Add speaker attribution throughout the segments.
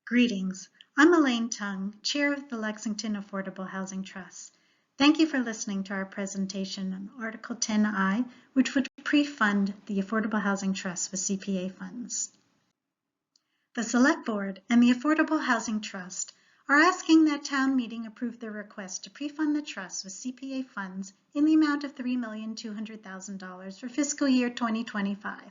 Speaker 1: Greetings. I'm Elaine Tung, Chair of the Lexington Affordable Housing Trust. Thank you for listening to our presentation on Article 10I, which would pre-fund the Affordable Housing Trust with CPA funds. The Select Board and the Affordable Housing Trust are asking that town meeting approve their request to pre-fund the trust with CPA funds in the amount of $3,200,000 for fiscal year 2025.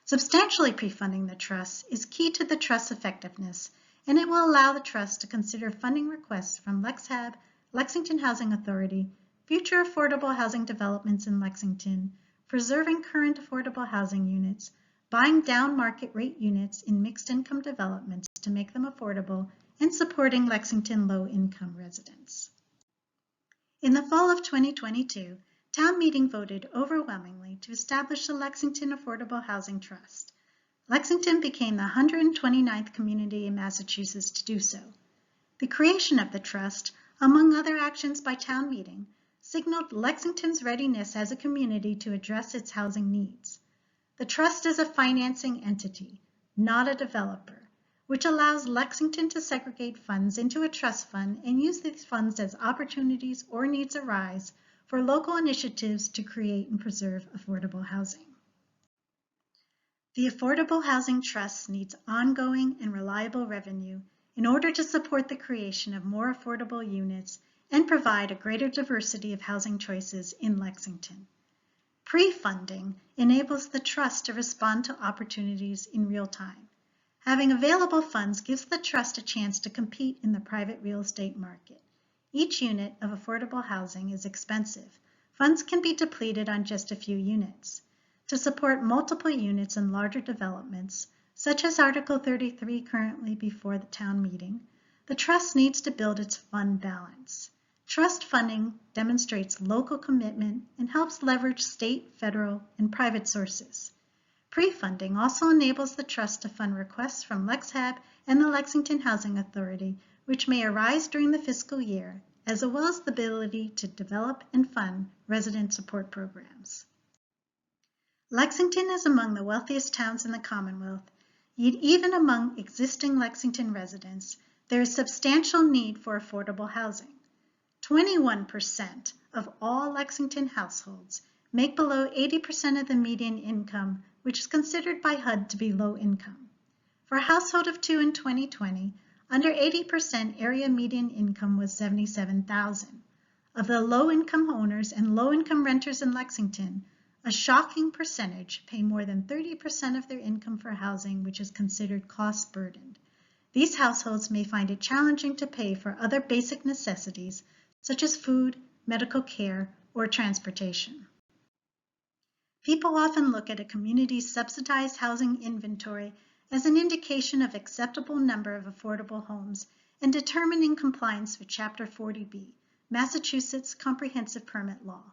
Speaker 1: Substantially pre-funding the trust is key to the trust's effectiveness, and it will allow the trust to consider funding requests from LexHab, Lexington Housing Authority, future affordable housing developments in Lexington, preserving current affordable housing units, buying down market rate units in mixed income developments to make them affordable, and supporting Lexington low-income residents. In the fall of 2022, town meeting voted overwhelmingly to establish the Lexington Affordable Housing Trust. Lexington became the 129th community in Massachusetts to do so. The creation of the trust, among other actions by town meeting, signaled Lexington's readiness as a community to address its housing needs. The trust is a financing entity, not a developer, which allows Lexington to segregate funds into a trust fund and use these funds as opportunities or needs arise for local initiatives to create and preserve affordable housing. The Affordable Housing Trust needs ongoing and reliable revenue in order to support the creation of more affordable units and provide a greater diversity of housing choices in Lexington. Pre-funding enables the trust to respond to opportunities in real time. Having available funds gives the trust a chance to compete in the private real estate market. Each unit of affordable housing is expensive. Funds can be depleted on just a few units. To support multiple units in larger developments, such as Article 33 currently before the town meeting, the trust needs to build its fund balance. Trust funding demonstrates local commitment and helps leverage state, federal, and private sources. Pre-funding also enables the trust to fund requests from LexHab and the Lexington Housing Authority, which may arise during the fiscal year, as well as the ability to develop and fund resident support programs. Lexington is among the wealthiest towns in the Commonwealth, yet even among existing Lexington residents, there is substantial need for affordable housing. 21% of all Lexington households make below 80% of the median income, which is considered by HUD to be low income. For a household of two in 2020, under 80% area median income was $77,000. Of the low-income owners and low-income renters in Lexington, a shocking percentage pay more than 30% of their income for housing, which is considered cost-burdened. These households may find it challenging to pay for other basic necessities, such as food, medical care, or transportation. People often look at a community's subsidized housing inventory as an indication of acceptable number of affordable homes and determining compliance with Chapter 40B, Massachusetts Comprehensive Permit Law.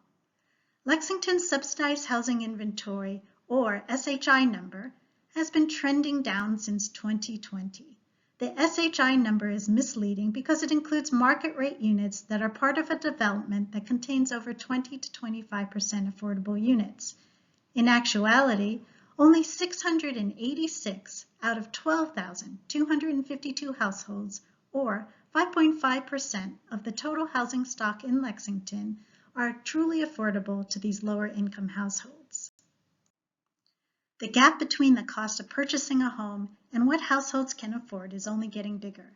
Speaker 1: Lexington's Subsidized Housing Inventory, or SHI number, has been trending down since 2020. The SHI number is misleading because it includes market rate units that are part of a development that contains over 20 to 25% affordable units. In actuality, only 686 out of 12,252 households, or 5.5% of the total housing stock in Lexington, are truly affordable to these lower income households. The gap between the cost of purchasing a home and what households can afford is only getting bigger.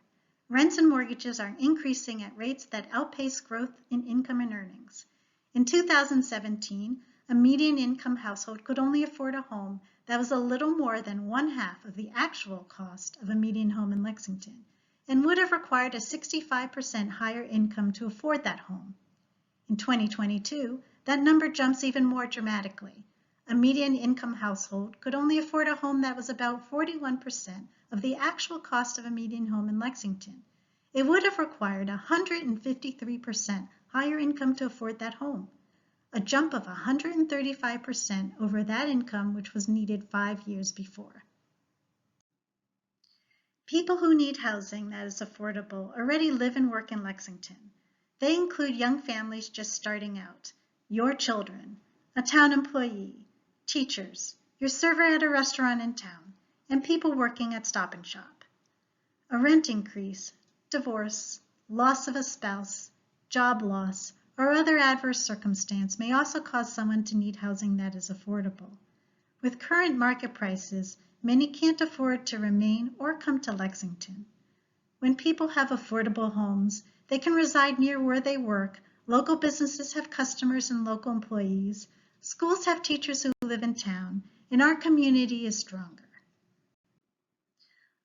Speaker 1: Rents and mortgages are increasing at rates that outpace growth in income and earnings. In 2017, a median income household could only afford a home that was a little more than 1/2 of the actual cost of a median home in Lexington, and would have required a 65% higher income to afford that home. In 2022, that number jumps even more dramatically. A median income household could only afford a home that was about 41% of the actual cost of a median home in Lexington. It would have required 153% higher income to afford that home, a jump of 135% over that income which was needed 5 years before. People who need housing that is affordable already live and work in Lexington. They include young families just starting out, your children, a town employee, teachers, your server at a restaurant in town, and people working at Stop and Shop. A rent increase, divorce, loss of a spouse, job loss, or other adverse circumstance may also cause someone to need housing that is affordable. With current market prices, many can't afford to remain or come to Lexington. When people have affordable homes, they can reside near where they work, local businesses have customers and local employees, schools have teachers who live in town, and our community is stronger.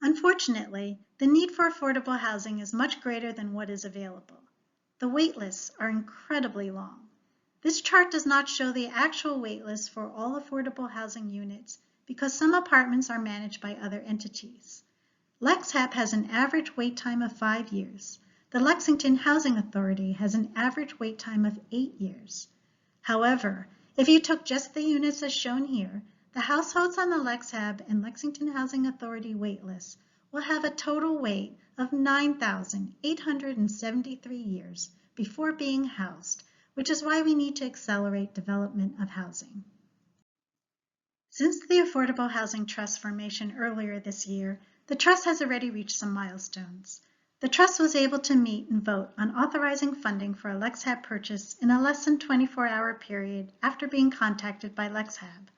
Speaker 1: Unfortunately, the need for affordable housing is much greater than what is available. The wait lists are incredibly long. This chart does not show the actual wait list for all affordable housing units because some apartments are managed by other entities. LexHAP has an average wait time of 5 years. The Lexington Housing Authority has an average wait time of 8 years. However, if you took just the units as shown here, the households on the LexHAP and Lexington Housing Authority wait lists will have a total wait of 9,873 years before being housed, which is why we need to accelerate development of housing. Since the Affordable Housing Trust formation earlier this year, the Trust has already reached some milestones. The Trust was able to meet and vote on authorizing funding for a LexHAP purchase in a less than 24-hour period after being contacted by LexHAP.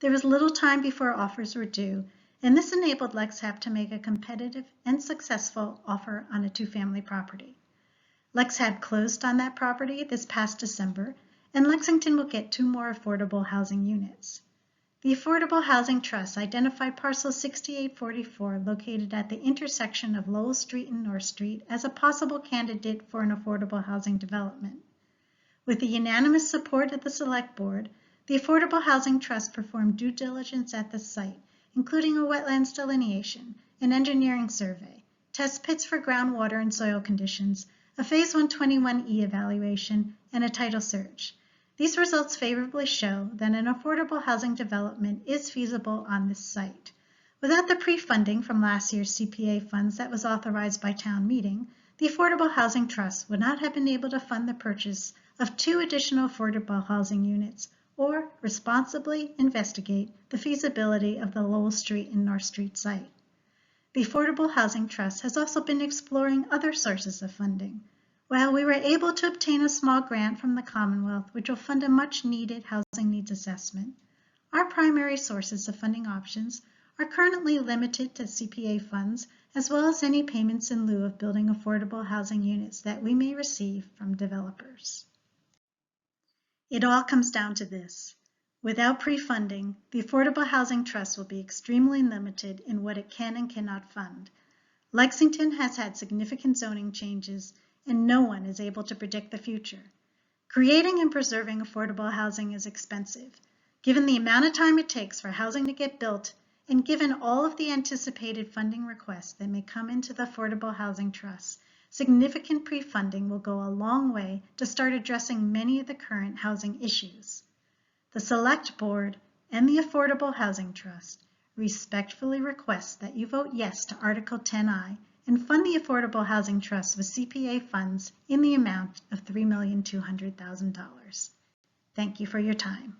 Speaker 1: There was little time before offers were due, and this enabled LexHAP to make a competitive and successful offer on a 2-family property. LexHAP closed on that property this past December, and Lexington will get 2 more affordable housing units. The Affordable Housing Trust identified parcel 6844 located at the intersection of Lowell Street and North Street as a possible candidate for an affordable housing development. With the unanimous support of the Select Board, the Affordable Housing Trust performed due diligence at the site, including a wetlands delineation, an engineering survey, test pits for groundwater and soil conditions, a Phase 121E evaluation, and a title search. These results favorably show that an affordable housing development is feasible on this site. Without the pre-funding from last year's CPA funds that was authorized by town meeting, the Affordable Housing Trust would not have been able to fund the purchase of 2 additional affordable housing units or responsibly investigate the feasibility of the Lowell Street and North Street site. The Affordable Housing Trust has also been exploring other sources of funding. While we were able to obtain a small grant from the Commonwealth, which will fund a much-needed housing needs assessment, our primary sources of funding options are currently limited to CPA funds, as well as any payments in lieu of building affordable housing units that we may receive from developers. It all comes down to this. Without pre-funding, the Affordable Housing Trust will be extremely limited in what it can and cannot fund. Lexington has had significant zoning changes, and no one is able to predict the future. Creating and preserving affordable housing is expensive. Given the amount of time it takes for housing to get built, and given all of the anticipated funding requests that may come into the Affordable Housing Trust, significant pre-funding will go a long way to start addressing many of the current housing issues. The Select Board and the Affordable Housing Trust respectfully request that you vote yes to Article 10I and fund the Affordable Housing Trust with CPA funds in the amount of $3,200,000. Thank you for your time.